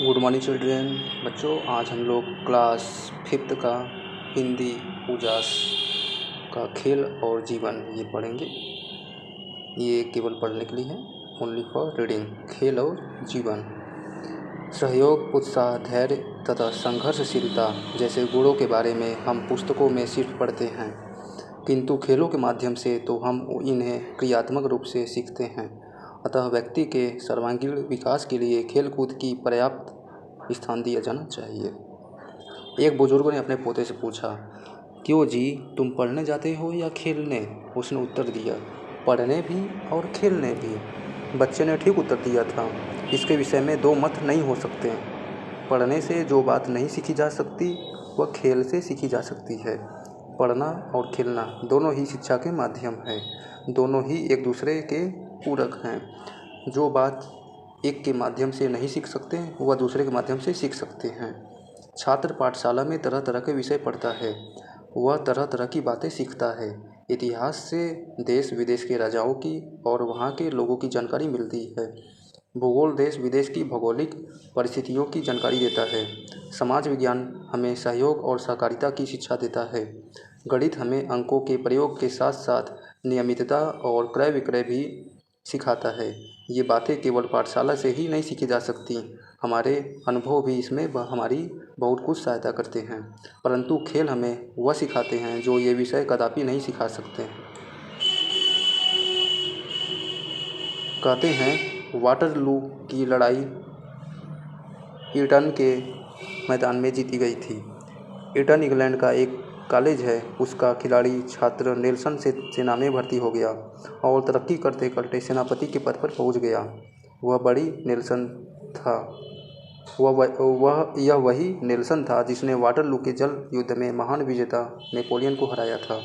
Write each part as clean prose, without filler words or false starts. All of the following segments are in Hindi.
Good morning children. बच्चों, आज हम लोग क्लास 5th का हिंदी उजास का खेल और जीवन ये पढ़ेंगे। ये केवल पढ़ने के लिए है, ओनली फॉर रीडिंग। खेल और जीवन। सहयोग, उत्साह, धैर्य तथा संघर्षशीलता जैसे गुणों के बारे में हम पुस्तकों में सिर्फ पढ़ते हैं, किंतु खेलों के माध्यम से तो हम इन्हें क्रियात्मक रूप से सीखते हैं। अतः व्यक्ति के सर्वांगीण विकास के लिए खेल-कूद की पर्याप्त स्थान दिया जाना चाहिए। एक बुजुर्ग ने अपने पोते से पूछा, क्यों जी, तुम पढ़ने जाते हो या खेलने? उसने उत्तर दिया, पढ़ने भी और खेलने भी। बच्चे ने ठीक उत्तर दिया था। इसके विषय में दो मत नहीं हो सकते। पढ़ने से जो बात नहीं सीखी जा सकती वह खेल से सीखी जा सकती है। पढ़ना और खेलना दोनों ही शिक्षा के माध्यम हैं। दोनों ही एक दूसरे के पूरक हैं। जो बात एक के माध्यम से नहीं सीख सकते वह दूसरे के माध्यम से सीख सकते हैं। छात्र पाठशाला में तरह तरह के विषय पढ़ता है। वह तरह तरह की बातें सीखता है। इतिहास से देश विदेश के राजाओं की और वहाँ के लोगों की जानकारी मिलती है। भूगोल देश विदेश की भौगोलिक परिस्थितियों की जानकारी देता है। समाज विज्ञान हमें सहयोग और सहकारिता की शिक्षा देता है। गणित हमें अंकों के प्रयोग के साथ साथ नियमितता और क्रय विक्रय भी सिखाता है। ये बातें केवल पाठशाला से ही नहीं सीखी जा सकती, हमारे अनुभव भी इसमें हमारी बहुत कुछ सहायता करते हैं। परंतु खेल हमें वह सिखाते हैं जो ये विषय कदापि नहीं सिखा सकते। कहते हैं वाटरलू की लड़ाई ईटन के मैदान में जीती गई थी। ईटन इंग्लैंड का एक कॉलेज है। उसका खिलाड़ी छात्र नेल्सन से सेना में भर्ती हो गया और तरक्की करते करते सेनापति के पद पर पहुंच गया। वह बड़ी नेल्सन था। यह वही नेल्सन था जिसने वाटरलू के जल युद्ध में महान विजेता नेपोलियन को हराया था।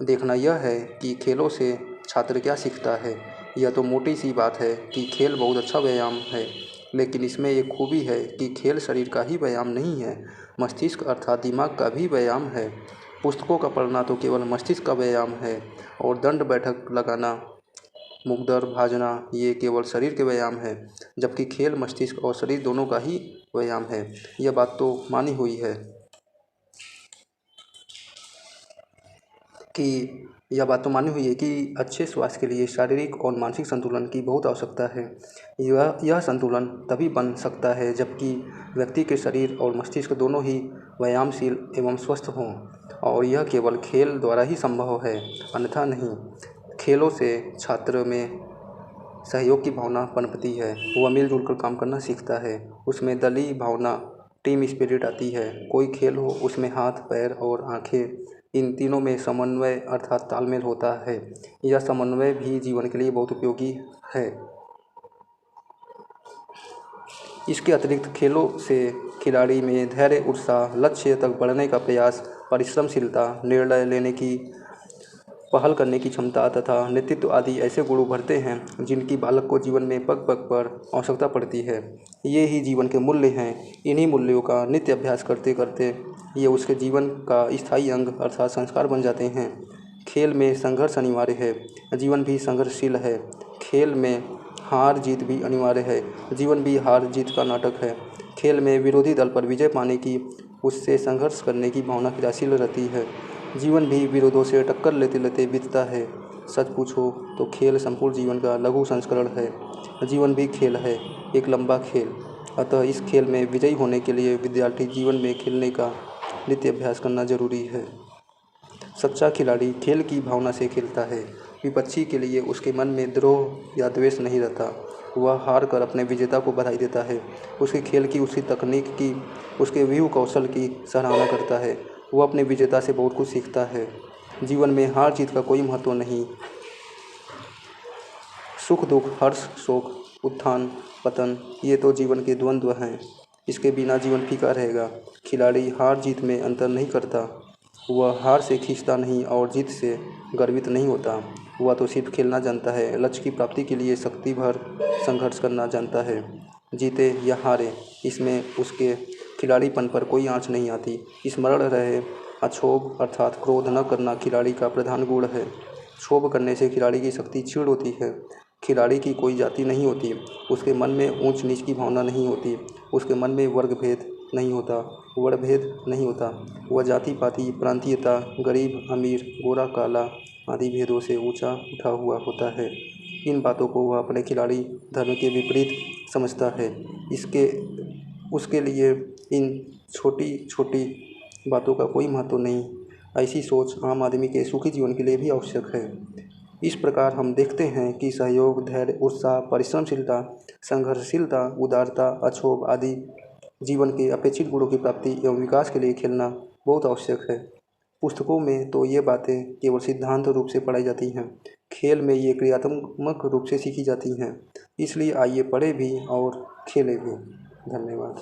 देखना यह है कि खेलों से छात्र क्या सीखता है। यह तो मोटी सी बात है कि खेल बहुत अच्छा व्यायाम है, लेकिन इसमें एक खूबी है कि खेल शरीर का ही व्यायाम नहीं है, मस्तिष्क अर्थात दिमाग का भी व्यायाम है। पुस्तकों का पढ़ना तो केवल मस्तिष्क का व्यायाम है और दंड बैठक लगाना, मुकदर भाजना ये केवल शरीर के व्यायाम है, जबकि खेल मस्तिष्क और शरीर दोनों का ही व्यायाम है। यह बात तो मानी हुई है कि अच्छे स्वास्थ्य के लिए शारीरिक और मानसिक संतुलन की बहुत आवश्यकता है। यह संतुलन तभी बन सकता है जबकि व्यक्ति के शरीर और मस्तिष्क दोनों ही व्यायामशील एवं स्वस्थ हों, और यह केवल खेल द्वारा ही संभव है, अन्यथा नहीं। खेलों से छात्र में सहयोग की भावना पनपती है। वह मिलजुल कर काम करना सीखता है। उसमें दलीय भावना, टीम स्पिरिट आती है। कोई खेल हो उसमें हाथ, पैर और आँखें, इन तीनों में समन्वय अर्थात तालमेल होता है। यह समन्वय भी जीवन के लिए बहुत उपयोगी है। इसके अतिरिक्त खेलों से खिलाड़ी में धैर्य, उत्साह, लक्ष्य तक बढ़ने का प्रयास, परिश्रमशीलता, निर्णय लेने की, पहल करने की क्षमता तथा नेतृत्व आदि ऐसे गुण उभरते हैं जिनकी बालक को जीवन में पग पग पर आवश्यकता पड़ती है। ये ही जीवन के मूल्य हैं। इन्हीं मूल्यों का नित्य अभ्यास करते करते ये उसके जीवन का स्थायी अंग अर्थात संस्कार बन जाते हैं। खेल में संघर्ष अनिवार्य है, जीवन भी संघर्षशील है। खेल में हार जीत भी अनिवार्य है, जीवन भी हार जीत का नाटक है। खेल में विरोधी दल पर विजय पाने की, उससे संघर्ष करने की भावना क्रियाशील रहती है। जीवन भी विरोधों से टक्कर लेते लेते बीतता है। सच पूछो तो खेल संपूर्ण जीवन का लघु संस्करण है। जीवन भी खेल है, एक लंबा खेल। अतः इस खेल में विजयी होने के लिए विद्यार्थी जीवन में खेलने का नित्य अभ्यास करना जरूरी है। सच्चा खिलाड़ी खेल की भावना से खेलता है। विपक्षी के लिए उसके मन में द्रोह या द्वेष नहीं रहता। वह हार कर अपने विजेता को बधाई देता है, उसके खेल की, उसकी तकनीक की, उसके व्यूह कौशल की सराहना करता है। वह अपने विजेता से बहुत कुछ सीखता है। जीवन में हार जीत का कोई महत्व नहीं। सुख दुख, हर्ष शोक, उत्थान पतन, ये तो जीवन के द्वंद्व हैं। इसके बिना जीवन फीका रहेगा। खिलाड़ी हार जीत में अंतर नहीं करता। वह हार से खींचता नहीं और जीत से गर्वित नहीं होता। वह तो सिर्फ खेलना जानता है, लक्ष्य की प्राप्ति के लिए शक्ति भर संघर्ष करना जानता है। जीते या हारे, इसमें उसके खिलाड़ीपन पर कोई आँच नहीं आती। स्मरण रहे, अक्षोभ अर्थात क्रोध न करना खिलाड़ी का प्रधान गुण है। क्षोभ करने से खिलाड़ी की शक्ति क्षीण होती है। खिलाड़ी की कोई जाति नहीं होती, उसके मन में ऊंच नीच की भावना नहीं होती, उसके मन में वर्ग भेद नहीं होता, वर्णभेद नहीं होता। वह जाति पाति, प्रांतीयता, गरीब अमीर, गोरा काला आदि भेदों से ऊंचा उठा हुआ होता है। इन बातों को वह अपने खिलाड़ी धर्म के विपरीत समझता है। उसके लिए इन छोटी छोटी बातों का कोई महत्व नहीं। ऐसी सोच आम आदमी के सुखी जीवन के लिए भी आवश्यक है। इस प्रकार हम देखते हैं कि सहयोग, धैर्य, उत्साह, परिश्रमशीलता, संघर्षशीलता, उदारता, अक्षोभ आदि जीवन के अपेक्षित गुणों की प्राप्ति एवं विकास के लिए खेलना बहुत आवश्यक है। पुस्तकों में तो ये बातें केवल सिद्धांत रूप से पढ़ाई जाती हैं, खेल में ये क्रियात्मक रूप से सीखी जाती हैं। इसलिए आइए पढ़ें भी और खेलें भी। धन्यवाद।